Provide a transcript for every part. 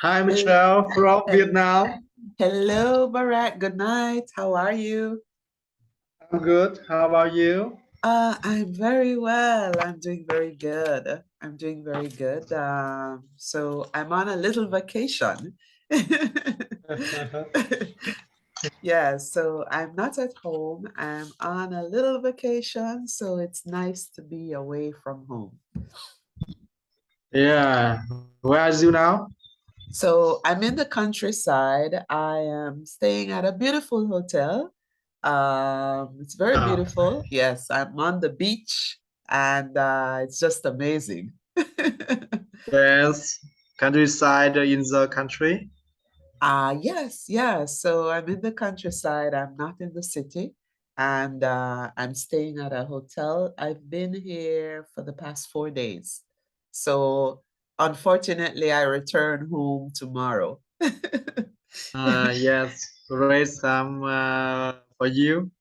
Hi, Michelle from Vietnam. Hello, Barack. Good night. How are you? I'm good. How about you? I'm very well. I'm doing very good. I'm doing very good. So I'm on a little vacation. Yeah, so I'm not at home. I'm on a little vacation, so it's nice to be away from home. Yeah. Where are you now? So I'm in the countryside. I am staying at a beautiful hotel. It's very Ah, beautiful. Yes, I'm on the beach and it's just amazing. yes. Countryside in the country. Yes, yes. So I'm in the countryside. I'm not in the city. And I'm staying at a hotel. I've been here for the past 4 days. So unfortunately, I return home tomorrow. Yes. Raise some for you.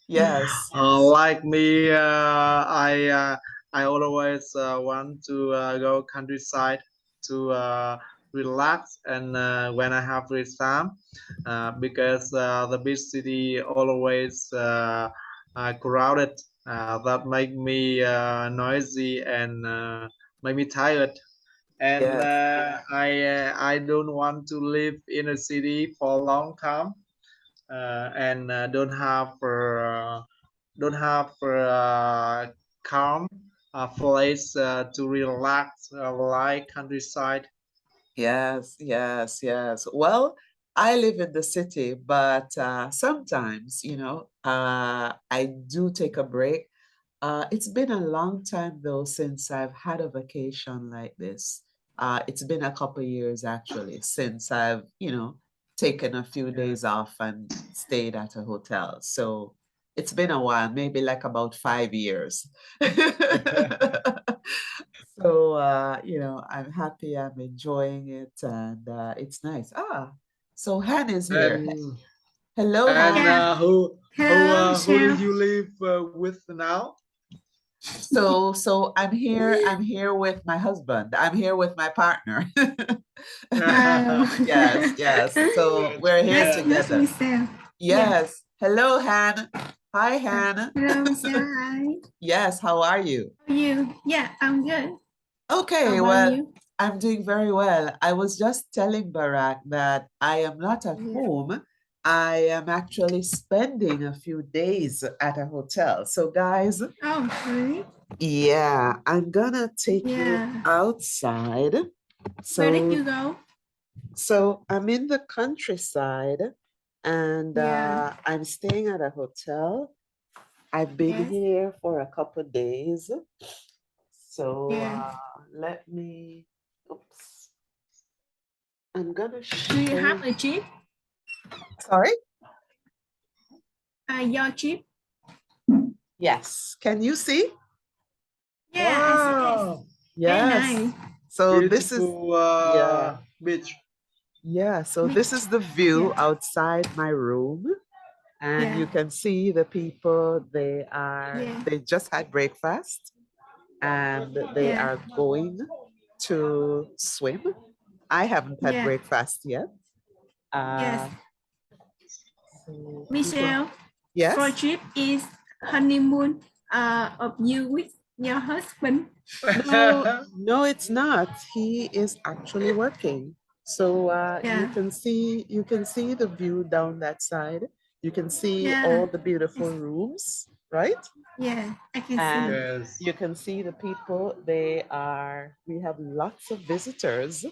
Yes. Like me, I always want to go countryside to relax and when I have free time, because the big city always crowded. That make me noisy and make me tired. And Yes. I don't want to live in a city for a long time and don't have calm place to relax like countryside. Yes, yes, yes. Well, I live in the city, but sometimes, I do take a break. It's been a long time though since I've had a vacation like this. It's been a couple years actually since I've, taken a few days off and stayed at a hotel. So it's been a while, maybe like about 5 years. So, I'm happy, I'm enjoying it, and it's nice. So Han is here. and Hello, and Han. Yeah. Hello, who do Michelle. you live with now? So I'm here with my husband. I'm here with my partner. Uh, Yes, yes. So we're here nice, together. Michelle. Yeah. Yes. Hello, Han. Hi, Han. Hello, Michelle. Hi. Yes, how are you? How are you? Yeah, I'm good. How Okay, about well, you? I'm doing very well. I was just telling Barack that I am not at Yeah. home. I am actually spending a few days at a hotel. So, guys, Oh, really? yeah, I'm gonna take you Yeah. outside. Where did So, you go? so I'm in the countryside and Yeah. I'm staying at a hotel. I've been Yes. here for a couple days. So, Yeah. let me, oops. I'm gonna Do you show. have a jeep? Sorry? Your jeep? Yes. Can you see? Yeah, I see it. Wow, Very Yes. nice. So this is, beautiful yeah, beach. yeah. So this Beach. is the view Yeah. outside my room. And Yeah. you can see the people, Yeah. they just had breakfast and they Yeah. are going to swim. I haven't had Yeah. breakfast yet. Yes. Uh, so people, Michelle, for yes? trip is honeymoon of you with your husband. No, no, it's not. He is actually working. So Yeah. you can see the view down that side. You can see Yeah. all the beautiful Yes. rooms, right? Yeah. I can see. And Yes. you can see the people. We have lots of visitors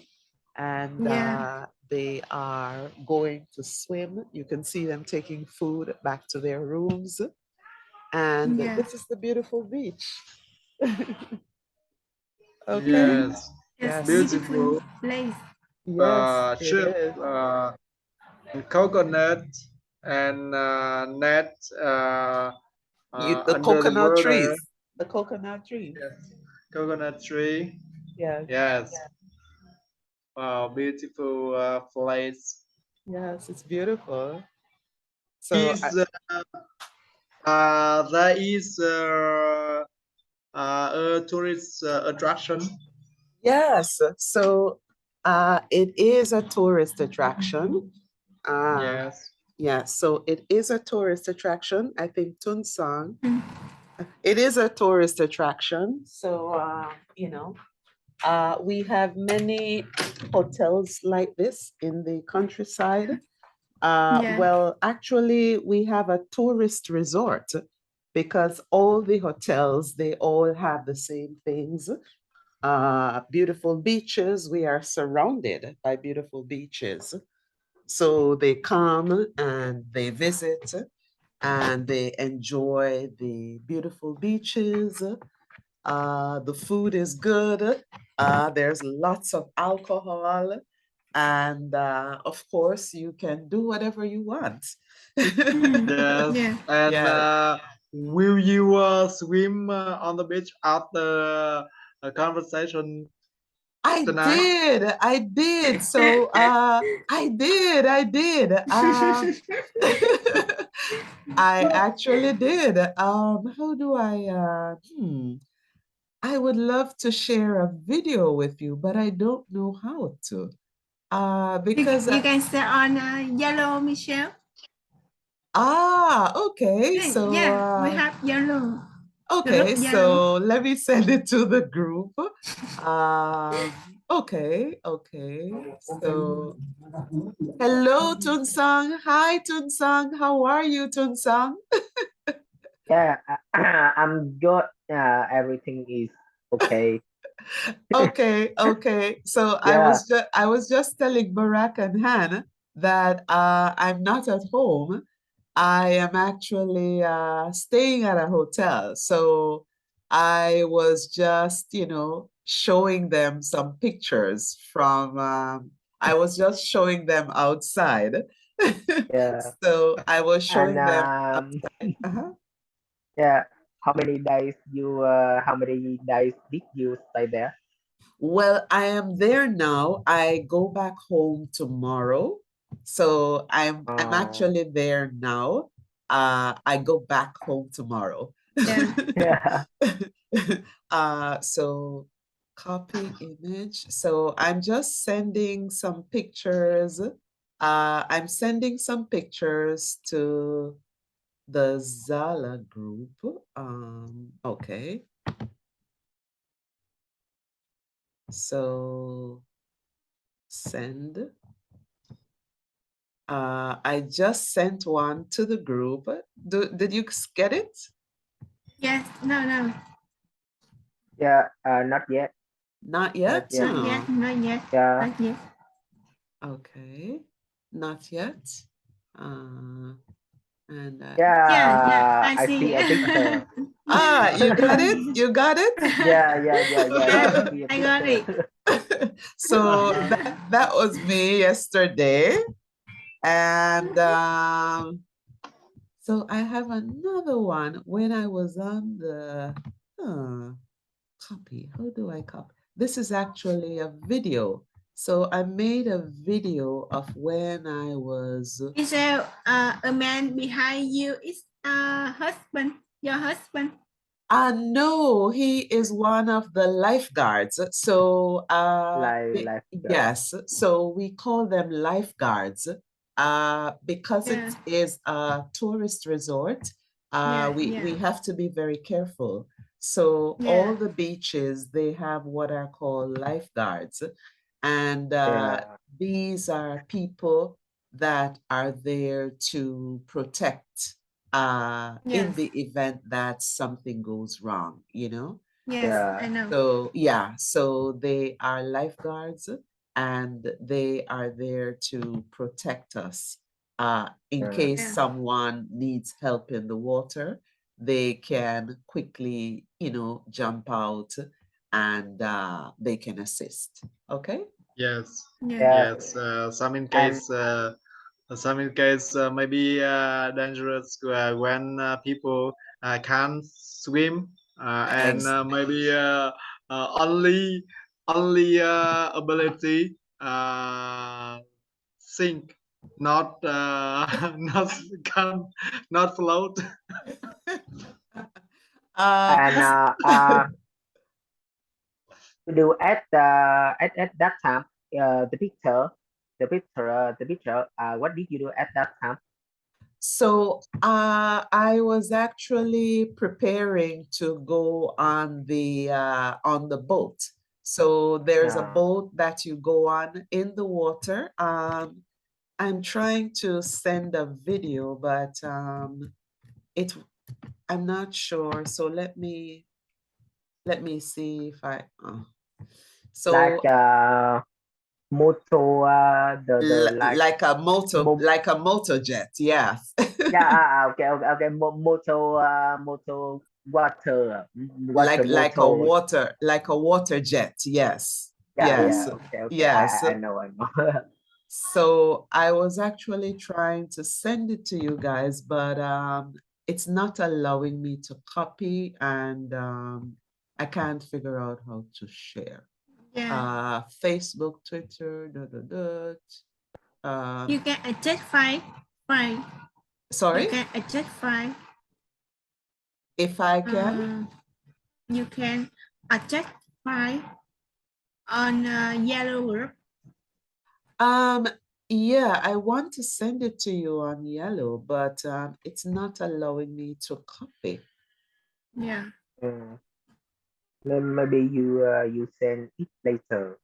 and Yeah. they are going to swim. You can see them taking food back to their rooms. And Yeah. this is the beautiful beach. Okay. Mm-hmm. Yes. Yes. Yes. Beautiful Beautiful place. Yes, it trip. is. Coconut and net The under the coconut water. trees. The coconut trees. Yes. Coconut tree. Yes. Yes. Wow, beautiful place. Yes, it's beautiful. So Is there is a tourist attraction? Yes, so it is a tourist attraction. Yes. Yeah, so it is a tourist attraction. I think Tunsang, Mm. it is a tourist attraction. So, we have many hotels like this in the countryside. Yeah. Well, actually, we have a tourist resort because all the hotels, they all have the same things. Beautiful beaches. We are surrounded by beautiful beaches. So they come and they visit and they enjoy the beautiful beaches. The food is good. There's lots of alcohol. And of course, you can do whatever you want. Yes. Yeah. And Yeah. will you swim on the beach after a conversation tonight? I did. So I did. I actually did. How do I would love to share a video with you, but I don't know how to. Because you can stay on Yellow, Michelle. okay. So Yeah, we have Yellow. okay, Group Yellow. so let me send it to the group. Okay. So hello, Tunsang. Hi, Tunsang. How are you, Tunsang? Yeah, I'm good. Everything is okay. Okay. So Yeah. I was just telling Barack and Han that I'm not at home. I am actually staying at a hotel. So I was just, showing them some pictures from, I was just showing them outside. Yeah. So I was And showing them outside. yeah, how many days did you stay there? Well, I am there now. I go back home tomorrow. So I'm Oh, actually there now. I go back home tomorrow. Yeah. yeah. So copy image. So I'm just sending some pictures. I'm sending some pictures to the Zala group. Okay. So send. I just sent one to the group. Did you get it? Yes. No. Yeah. Not yet. Not Not yet? yet. Not yet. Not yet. Yeah. Not yet. Okay, not yet. And Yeah. I I see. see a picture. you got it? You got it? Yeah. I Yeah, see a I got it. picture. So that was me yesterday. And so I have another one when I was on the copy. How do I copy? This is actually a video. So I made a video of when I was. Is a man behind you? Is husband? Your husband? No, he is one of the lifeguards. So Like yes, so we call them lifeguards because Yeah. it is a tourist resort. Yeah. We have to be very careful. So Yeah. all the beaches, they have what are called lifeguards. And yeah. these are people that are there to protect in Yes. the event that something goes wrong, Yes. Yeah. I know. So yeah, so they are lifeguards and they are there to protect us. In Yeah. case Yeah. someone needs help in the water, they can quickly, jump out and they can assist. Okay? Yes. Yeah. Yeah. Yes. And Some in case maybe dangerous when people can't swim and Ex- maybe only ability sink, not not can not float. uh, and to do at that time. The picture, what did you do at that time? So I was actually preparing to go on the boat. So there's a Uh, boat that you go on in the water. I'm trying to send a video, but I'm not sure. So let me see if I so like moto, like a mo motor jet, yes. yeah, okay, moto water, water motor. Like a water jet, yes. Yeah, Yes. okay, Yes. I know, So I was actually trying to send it to you guys, but it's not allowing me to copy, and I can't figure out how to share. Yeah. Facebook, Twitter, You can adjust file. You sorry, can adjust file. if I can. You can adjust file on Yellow group. Yeah, I want to send it to you on Yellow, but it's not allowing me to copy. Yeah. Then maybe you send it later.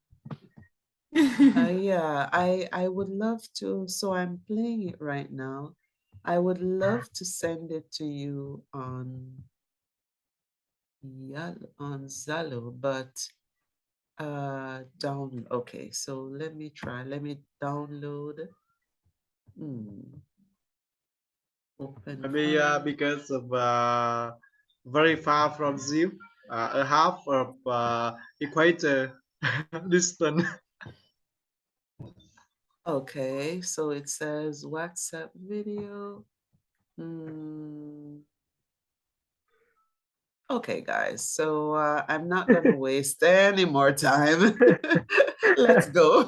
Yeah, I would love to. So I'm playing it right now. I would love to send it to you on Zalo, but down. Okay, so let me try. Let me download. Open Maybe file. because of very far from you, a half of equator distance. Okay, so it says WhatsApp video. Okay, guys, so I'm not gonna waste any more time. Let's go.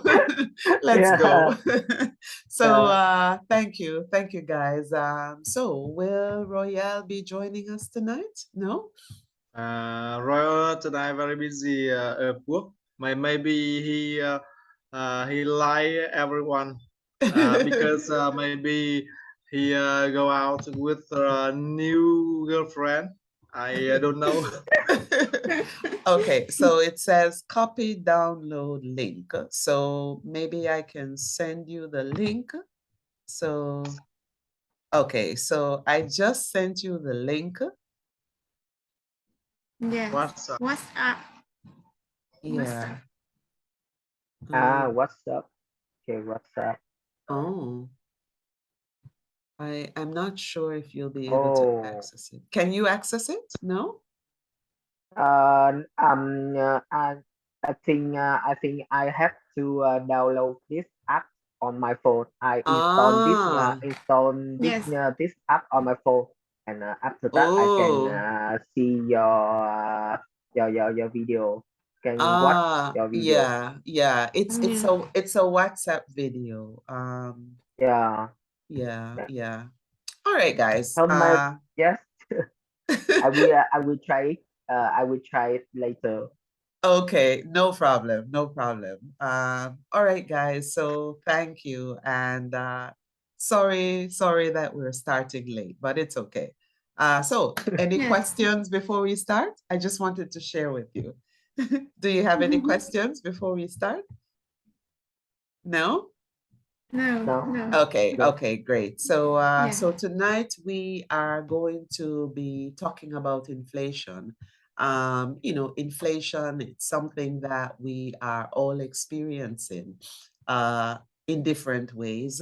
Let's go. So thank you, guys. So will Royale be joining us tonight? No? Royal tonight very busy at work. Maybe he lie everyone because maybe he go out with a new girlfriend. I don't know. Okay, so it says copy download link. So maybe I can send you the link. So, okay, so I just sent you the link. Yeah. WhatsApp. Yeah. WhatsApp. Okay, WhatsApp. Oh, I'm not sure if you'll be able to access it. Can you access it? No? I think I have to download this app on my phone. I install Yes. this app on my phone, and after that I can see your video. Can watch your video. Yeah. It's a WhatsApp video. Yeah. Yeah. All right, guys. So yes, I will try it. I will try it later. Okay, no problem, no problem. All right, guys. So thank you, and sorry that we're starting late, but it's okay. So any Yes. questions before we start? I just wanted to share with you. Do you have any questions before we start? No? No. Okay, great. So Yeah. so tonight we are going to be talking about inflation. Inflation, it's something that we are all experiencing in different ways.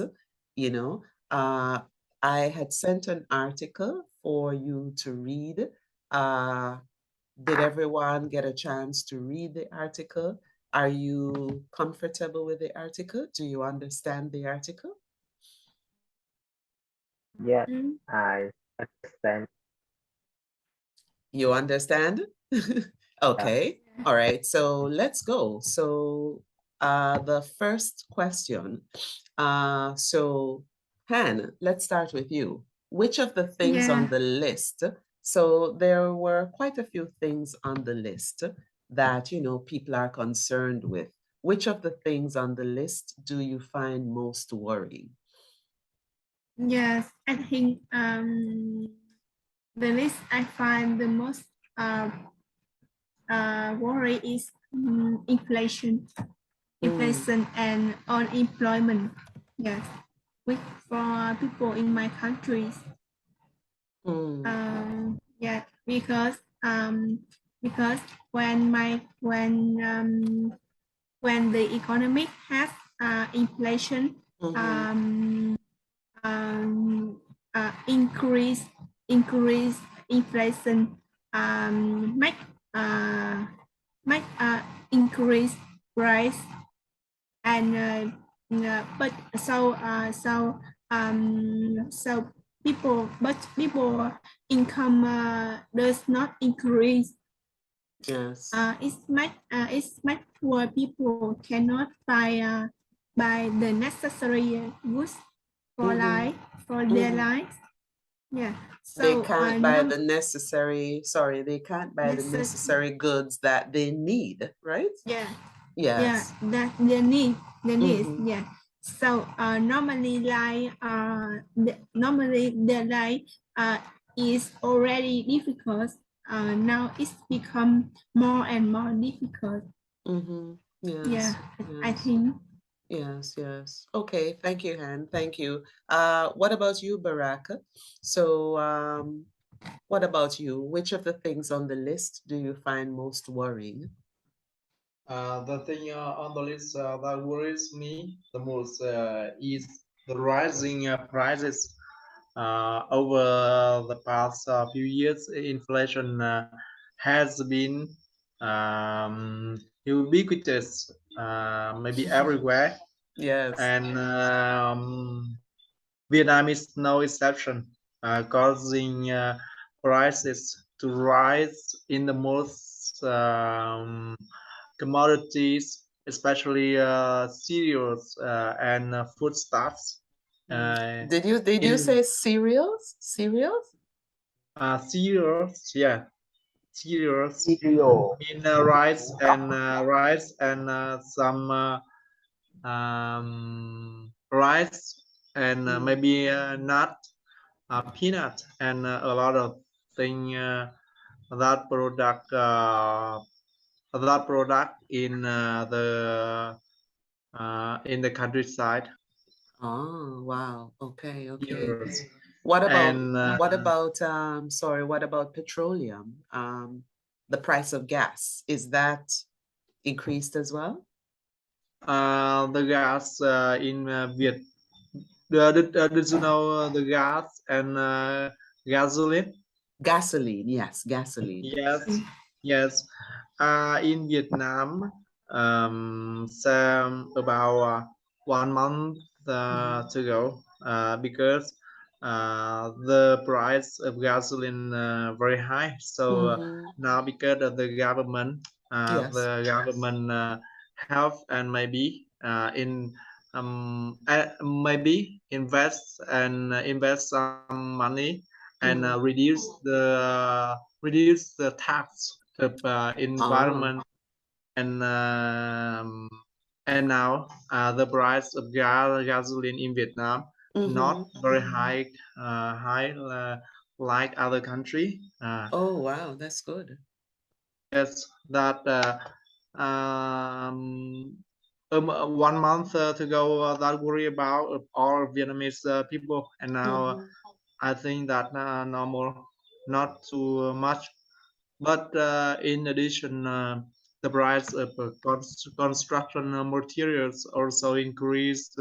You know, I had sent an article for you to read. Did everyone get a chance to read the article? Are you comfortable with the article? Do you understand the article? Yes, I understand. You understand? Okay. All right. So let's go. So the first question. So Han, let's start with you. Which of the things on the list? So there were quite a few things on the list. that, you know, people are concerned with. Which of the things on the list do you find most worrying? Yes, I think the list I find the most worry is inflation and unemployment. Yes, which for people in my countries. Yeah, because when the economy has inflation, increase inflation, make increase price, and but so people income does not increase. Yes. It's make poor people cannot buy the necessary goods for life for their lives. Yeah. They So can't buy the necessary, they can't buy the Necess- necessary goods that they need, right? yeah. Yes. Yeah, that they need. Mhm. Yeah. So normally their life is already difficult. Now it's become more and more difficult. Yes. Yeah, I Yes. think. Yes, yes. Okay, thank you, Han. Thank you. What about you, Baraka? So, what about you? Which of the things on the list do you find most worrying? The thing on the list that worries me the most is the rising prices over the past few years. Inflation has been ubiquitous, maybe everywhere, Yes. and Vietnam is no exception, causing prices to rise in the most commodities, especially cereals and foodstuffs. Did you In say cereals? Cereals? cereals, yeah, cereals Cereal. in rice and some rice and maybe nut, peanut, and a lot of thing that product in the countryside. Oh, wow. Okay, okay. Years. What about And what about petroleum? The price of gas, is that increased as well? the gas in Viet. Did you know the gas and gasoline? Gasoline, yes, gasoline. Yes, yes. In Vietnam, some about 1 month to go, because the price of gasoline very high. So now because of the government, Yes. help and maybe invest some money and reduce the tax of Oh. environment, and now the price of gasoline in Vietnam not very high like other country. Oh, wow, that's good. Yes, that 1 month to go, that worry about all Vietnamese people, and now I think that normal, not too much. But in addition, the price of construction materials also increased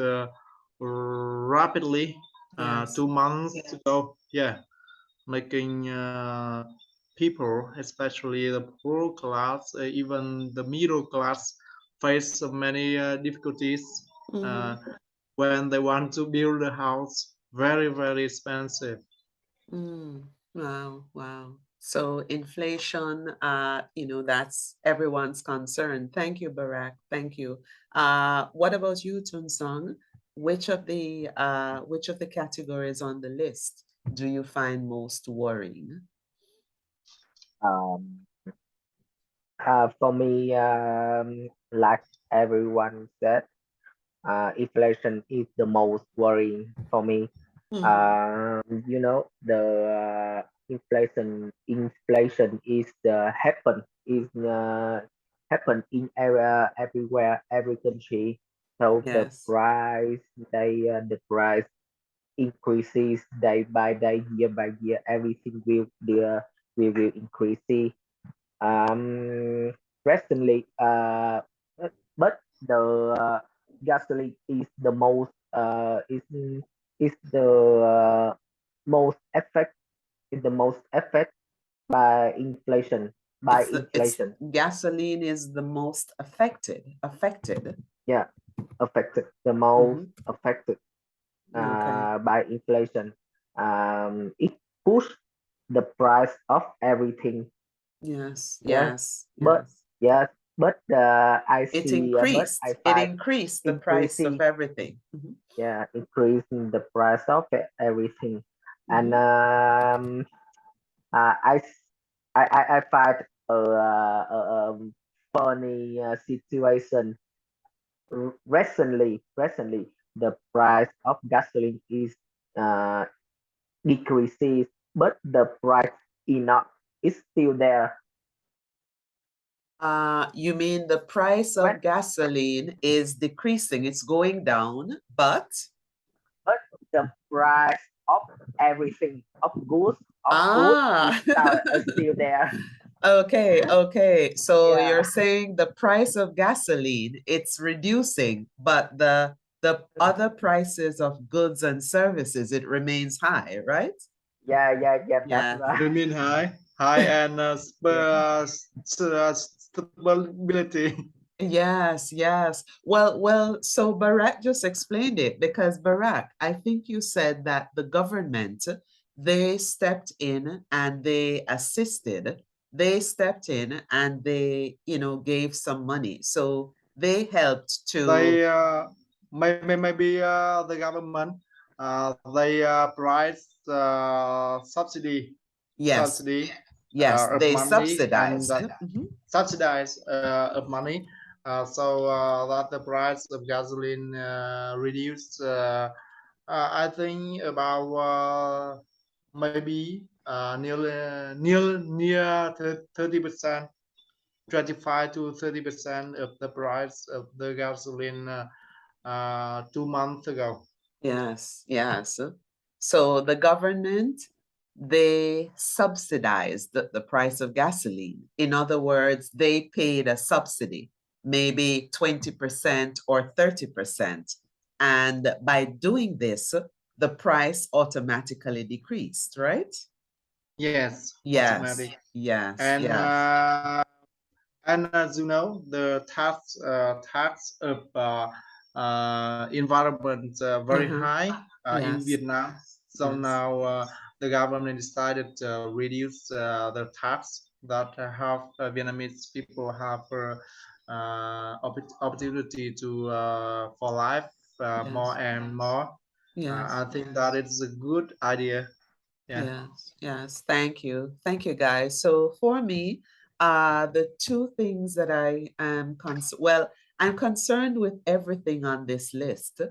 rapidly Yes. 2 months ago. Yeah, making people, especially the poor class, even the middle class, face many difficulties uh, when they want to build a house. Very, very expensive. Wow, wow. So inflation, that's everyone's concern. Thank you, Barack. Thank you. What about you, Tunsong? Which of the categories on the list do you find most worrying? Um, For me, like everyone said, inflation is the most worrying for me. The inflation is the happen in everywhere, every country. So Yes. the price increases day by day, year by year. Everything will increase. Um, Recently, but the gasoline is the most affect is the most affect by inflation by It's inflation. gasoline is the most affected. Yeah, affected the most Mhm. affected Okay. by inflation. It push the price of everything. Yes, Yeah, yes, but yes. yes, but I It find increased the price of increasing, everything. yeah, increasing the price of everything. And Mhm. uh, I s- I find a funny situation. Recently the price of gasoline is uh decreases, but the price enough is still there. You mean the price When of gasoline is decreasing, it's going down, but but the price of everything, of goods, of food is ah, still there. okay, okay. So Yeah, you're saying the price of gasoline, it's reducing, but the other prices of goods and services, it remains high, right? yeah. That's Yeah. right. Remain high and Yeah, stability. Yes, yes. Well, so Barack just explained it because Barack, I think you said that the government, they stepped in and they assisted. They stepped in and they, gave some money. So they helped to, They maybe the government they price yes, subsidy yes, of they money and subsidized. Mhm. subsidize of money so that the price of gasoline reduced. I think about maybe near 30%, 25 to 30% of the price of the gasoline 2 months ago. Yes, yes. So the government, they subsidized the price of gasoline. In other words, they paid a subsidy, maybe 20% or 30%. And by doing this, the price automatically decreased, right? Yes, Yes, automatic. yes, And yes. as you know, the tax of environment very Uh-huh. high in Yes, Vietnam. So yes, now the government decided to reduce the tax that have Vietnamese people have opportunity to for life more yes, and more. yes. I think that is a good idea. Yeah. Yes, yes. Thank you. Thank you, guys. So for me, the two things that I am I'm concerned with everything on this list,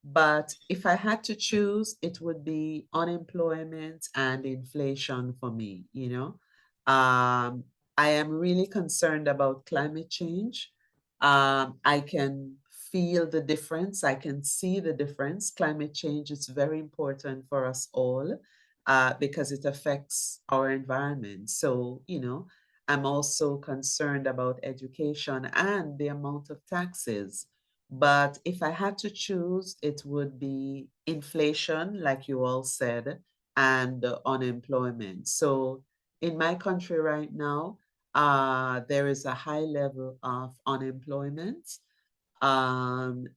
but if I had to choose, it would be unemployment and inflation for me, you know. I am really concerned about climate change. I can feel the difference. I can see the difference. Climate change is very important for us all because it affects our environment. So, I'm also concerned about education and the amount of taxes. But if I had to choose, it would be inflation, like you all said, and unemployment. So, in my country right now, there is a high level of unemployment,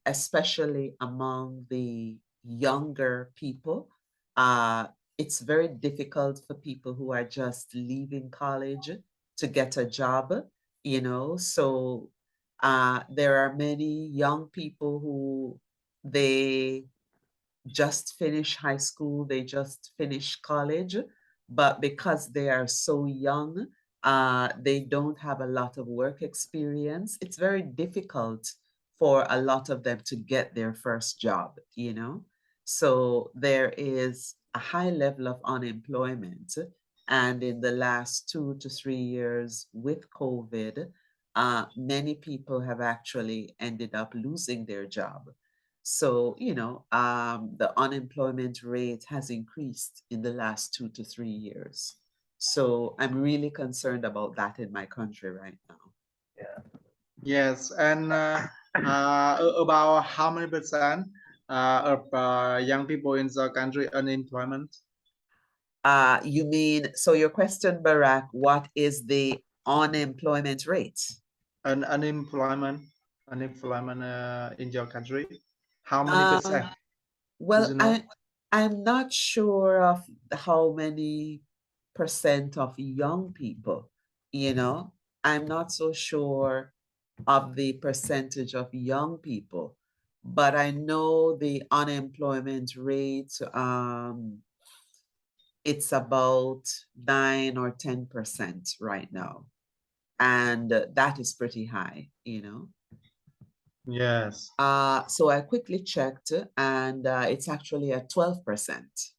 especially among the younger people. Uh, it's very difficult for people who are just leaving college to get a job, So there are many young people who they just finish high school, they just finish college, but because they are so young, They don't have a lot of work experience. It's very difficult for a lot of them to get their first job, you know? So there is a high level of unemployment. And in the last 2 to 3 years with COVID, many people have actually ended up losing their job. So, you know, the unemployment rate has increased in the last 2 to 3 years. So I'm really concerned about that in my country right now. Yes, and about how many percent of young people in the country unemployment? You mean, so your question, Barack, what is the unemployment rate? Unemployment in your country? How many percent? Well, You know? I'm not sure of how many percent of young people, you know, I'm not so sure of the percentage of young people, but I know the unemployment rate, it's about 9 or 10% right now. And that is pretty high, you know. Yes. So I quickly checked and it's actually at 12%.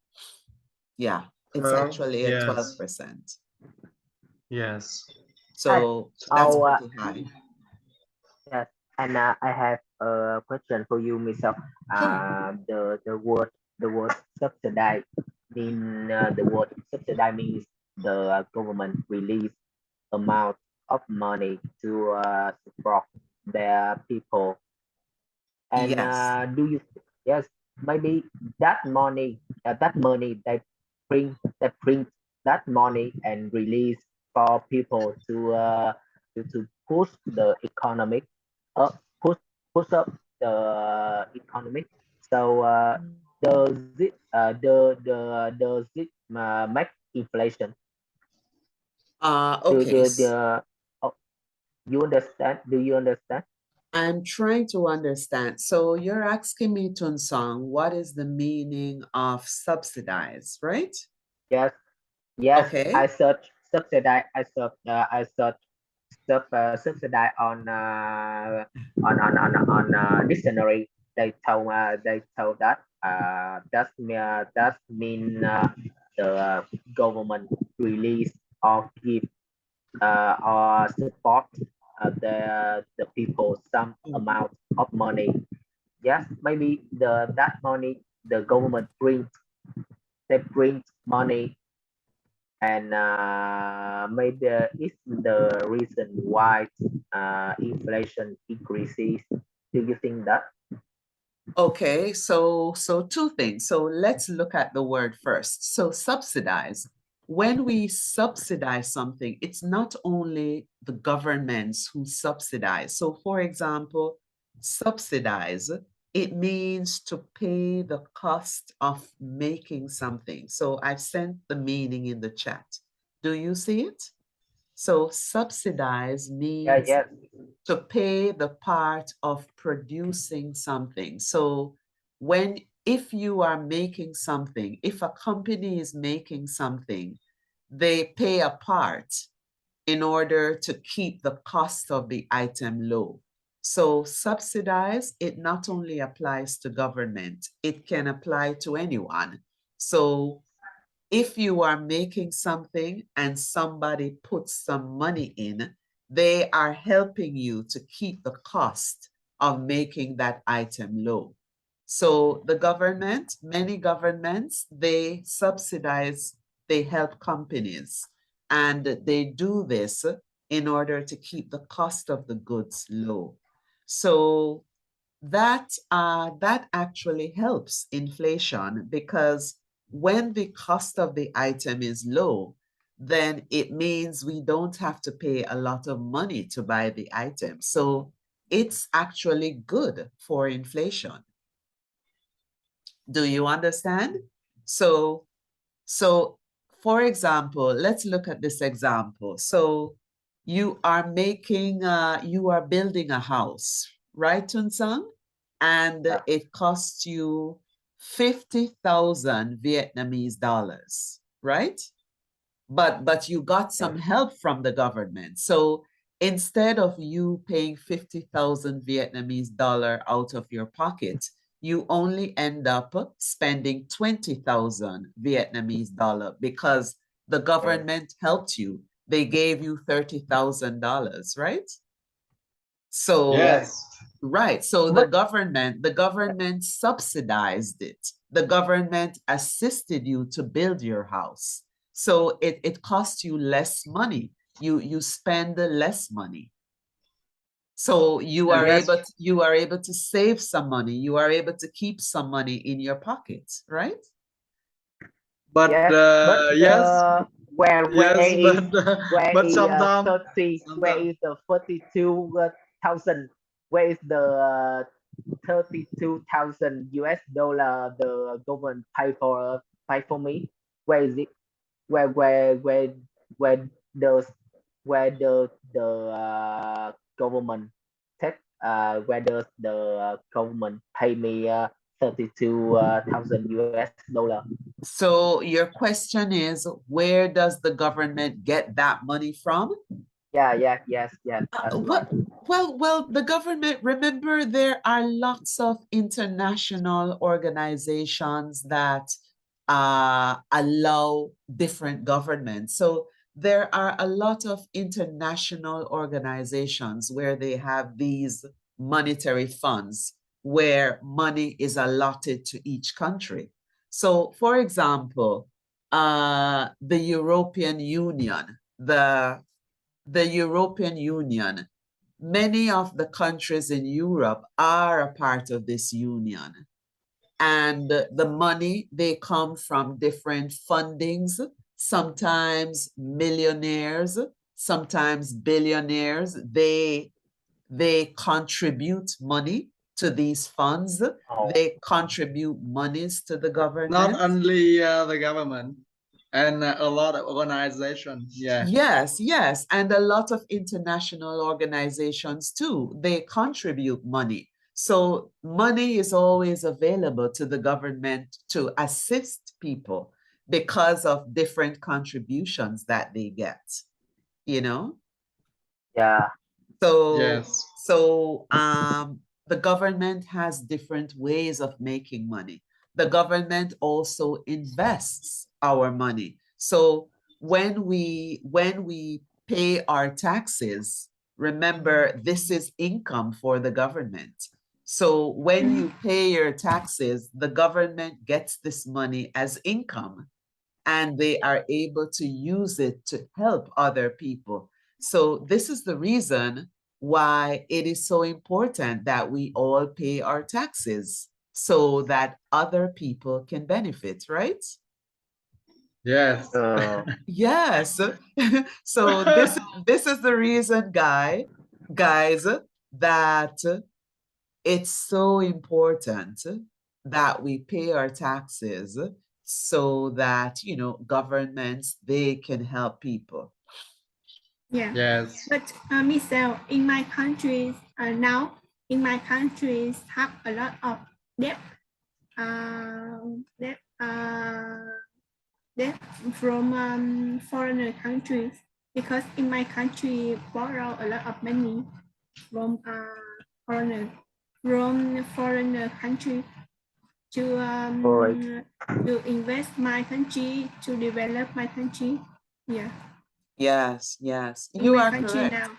Yeah, it's 12, actually at yes. 12%. Yes. So that's Oh, pretty high. yes, and I have a question for you, Miss. Sure. The word subsidize the word subsidize means the government release amount of money to support their people. And Yes. do you yes maybe that money they print that money and release for people to push the economic up push up the economy. So does it make inflation? the Okay. the, the oh, you understand? Do you understand? I'm trying to understand. So you're asking me, Tunsong, what is the meaning of subsidize, right? Yes. Yes, Okay. I search subsidize. I subsidize on dictionary. They told that that mean the government release or give or support the people some Mhm. amount of money. Yes, maybe that money the government print money, and maybe it's the reason why inflation increases. Do you think that? Okay, so two things. So let's look at the word first. So subsidize. When we subsidize something, it's not only the governments who subsidize. So for example, subsidize, it means to pay the cost of making something. So I've sent the meaning in the chat. Do you see it? So subsidize Yeah, means yes. to pay the part of producing something. So if you are making something, if a company is making something, they pay a part in order to keep the cost of the item low. So subsidize, it not only applies to government, it can apply to anyone. So if you are making something and somebody puts some money in, they are helping you to keep the cost of making that item low. So the government, many governments, they subsidize, they help companies, and they do this in order to keep the cost of the goods low. So that actually helps inflation, because when the cost of the item is low, then it means we don't have to pay a lot of money to buy the item. So it's actually good for inflation. Do you understand? So for example, let's look at this example. So you are building a house, right, Tunsang? And it costs you 50,000 Vietnamese dollars, right? but you got some help from the government. So instead of you paying 50,000 Vietnamese dollar out of your pocket, you only end up spending 20,000 Vietnamese dollar because the government helped you. They gave you $30,000, right? So Yes. right. So But the government subsidized it. The government assisted you to build your house. So it cost you less money. You spend less money. So you And are that's able to save some money. You are able to keep some money in your pocket, right? but yes, but yes, where yes, is where but is sometimes 30 where is the 42,000 where is the 32,000 US dollar the government pay for me? Where is it? Where where does where the government take where does the government pay me 32,000 US dollar? So your question is, where does the government get that money from? Yes, that's right. Well, the government, remember, there are lots of international organizations that allow different governments. So there are a lot of international organizations where they have these monetary funds where money is allotted to each country. So, for example, the European Union, the European Union, many of the countries in Europe are a part of this union. And the money, they come from different fundings, sometimes millionaires, sometimes billionaires. They contribute money to these funds. Oh, They contribute monies to the not government. only the government and a lot of organization. Yeah. Yes, and a lot of international organizations too. They contribute money. So money is always available to the government to assist people because of different contributions that they get, you know? yeah, So, Yes. the government has different ways of making money. The government also invests our money. So when we pay our taxes, remember this is income for the government. So when you pay your taxes, the government gets this money as income and they are able to use it to help other people. So this is the reason why it is so important that we all pay our taxes so that other people can benefit, right? Yes. Yes. So this is the reason, guys, that it's so important that we pay our taxes so that, governments, they can help people. Yeah. Yes. But Michelle, in my country now, in my countries have a lot of debt. Debt. Debt from foreign countries, because in my country borrow a lot of money from foreigner from foreign country to Alright. to invest my country, to develop my country. Yeah, Yes, in you my are country correct. now.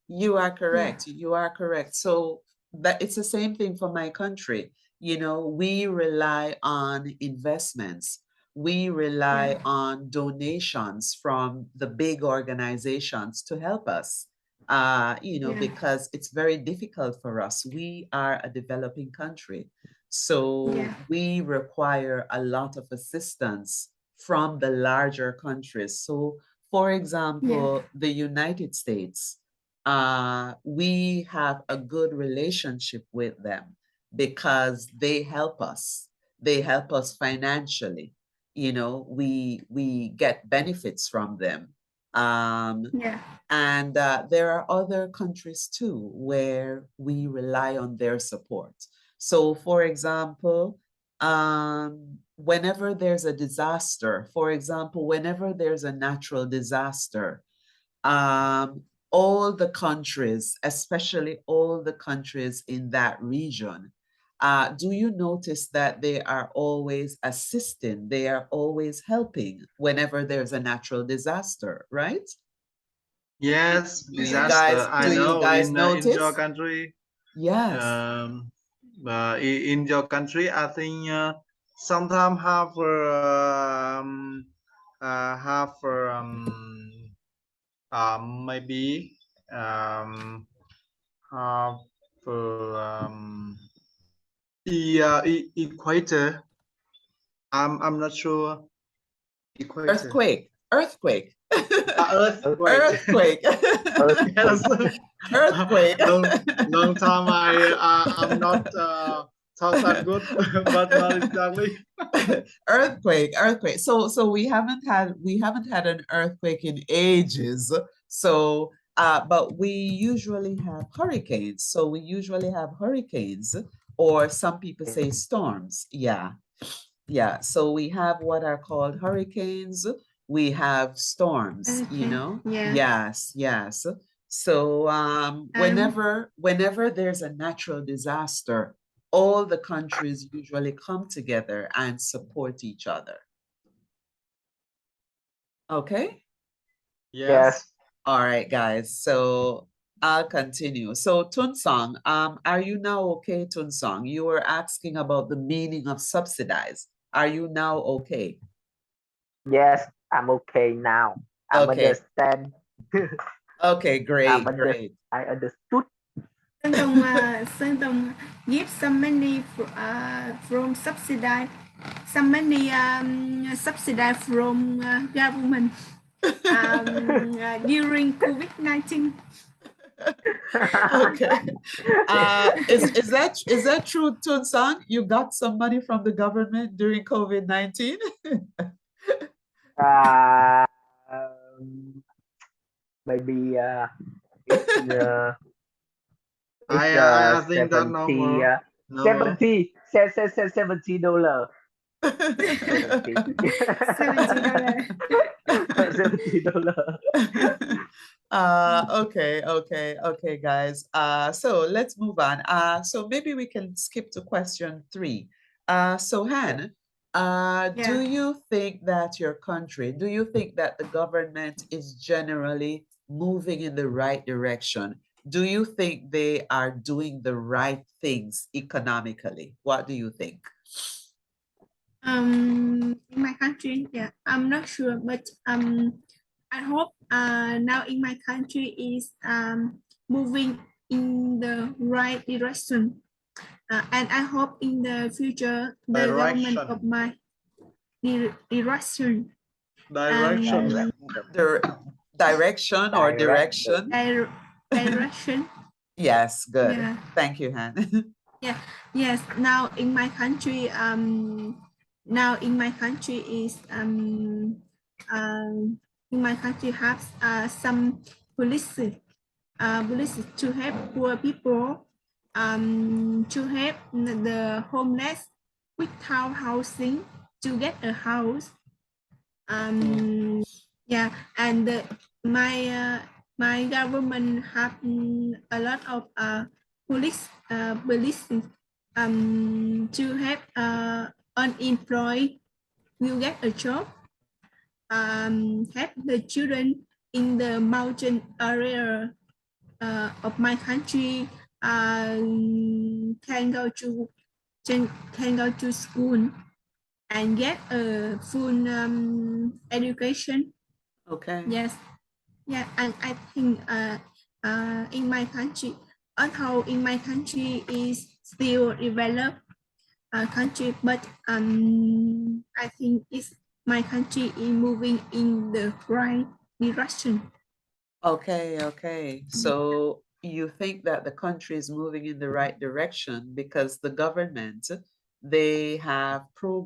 You are Yeah. correct. You are correct. So that it's the same thing for my country. We rely on investments. We rely Yeah. on donations from the big organizations to help us. Yeah. Because it's very difficult for us. We are a developing country. So Yeah. we require a lot of assistance from the larger countries. So for example, the United States, we have a good relationship with them because they help us. They help us financially. We get benefits from them. Yeah. And there are other countries too where we rely on their support. So, for example, whenever there's a disaster, for example, whenever there's a natural disaster, all the countries, especially all the countries in that region, do you notice that they are always assisting, they are always helping whenever there's a natural disaster, right? Yes, Do you disaster. guys I do you know guys in your notice? country. Yes. In your country, I think sometimes have maybe have equator. I'm not sure. Equator. Earthquake. Earthquake. Earthquake. Yes. Earthquake. long time I'm not thought that good, but not exactly. Earthquake. So we haven't had an earthquake in ages. So but we usually have hurricanes. So we usually have hurricanes, or some people say storms. Yeah. Yeah. So we have what are called hurricanes. We have storms, you Okay, know? yeah. Yes. So whenever there's a natural disaster, all the countries usually come together and support each other. Okay? Yes. All right, guys. So I'll continue. So Tunsong, are you now okay, Tunsong? You were asking about the meaning of subsidize. Are you now okay? Yes, I'm okay now. I Okay. understand. Okay, great, great. I understood. Sơn Tùng give some money from subsidize, some money subsidized from government during COVID-19. Okay. Is that true, Tunsong? You got some money from the government during COVID-19? Maybe it's I think that no 70 more. No more. $70. $70. $70. Okay, guys. So let's move on. So maybe we can skip to question 3. So Han, do you think that do you think that the government is generally moving in the right direction? Do you think they are doing the right things economically? What do you think? In my country, I'm not sure, but I hope now in my country is moving in the right direction, and I hope in the future the government of my direction. Direction. Direction or direction? Direction. Yes, good. Yeah. Thank you, Han. Yes. Now in my country, is in my country has some police to help poor people, to help the homeless without housing to get a house. Yeah, and my government have a lot of police to help unemployed will get a job, help the children in the mountain area of my country can go to school and get a full education. Okay. Yes. Yeah, and I think in my country, although in my country is still developed country, but I think it's my country is moving in the right direction. Okay. So you think that the country is moving in the right direction because the government, they have programs